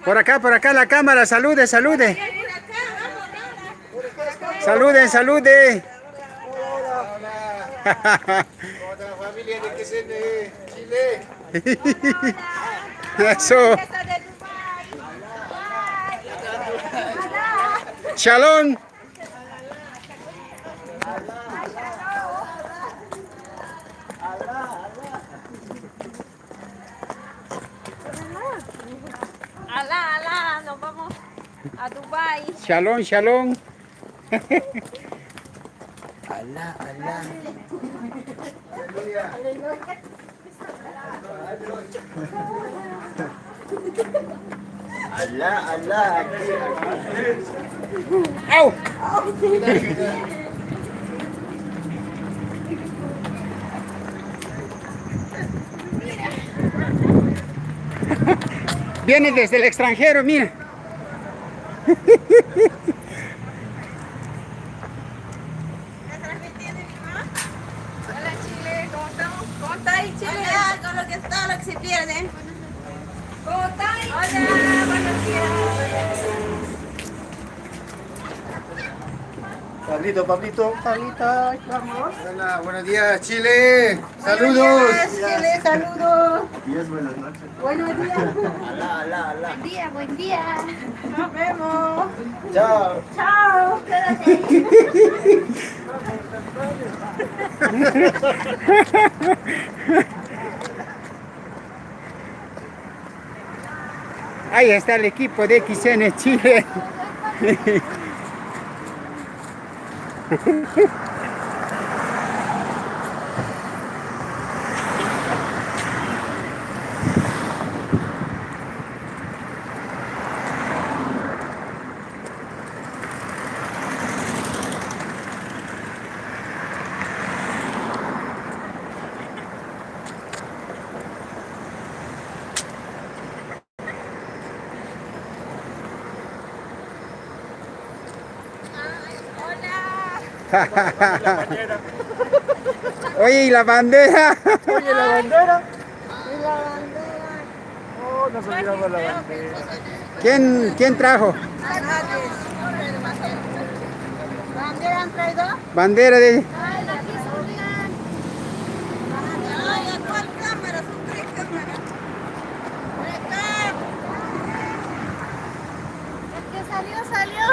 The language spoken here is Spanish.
Por acá la cámara, salude, salude. Salude, salude. Toda la familia de que se de Chile. Eso. Shalom. Alá, alá, nos vamos a Dubái. Shalom, shalom. Alá, alá. Alá, alá. ¡Au! Viene desde el extranjero, mira. Hola Chile, ¿cómo estamos? ¿Cómo estáis Chile? Hola, con lo que está, lo que se pierden. ¿Cómo estáis? Hola, buenos días. Pablito, Pablito, Pablita, vamos. Hola, buenos días, Chile. Saludos. Buenos días, Chile, saludos. Días, buenas noches. Buenos días. Alá, alá, alá. Buen día, buen día. Nos vemos. Chao. Chao, quédate ahí. Ahí está el equipo de XN Chile. Oye, ¿y la bandera? Oye, la bandera. Y la bandera. Oh, nos olvidamos la bandera. ¿Quién trajo? A nadie. ¿Bandera han traído? Bandera de... Ay, aquí subían. Ay, ¿a cuál cámara? Son 3 cámaras. El que salió, salió.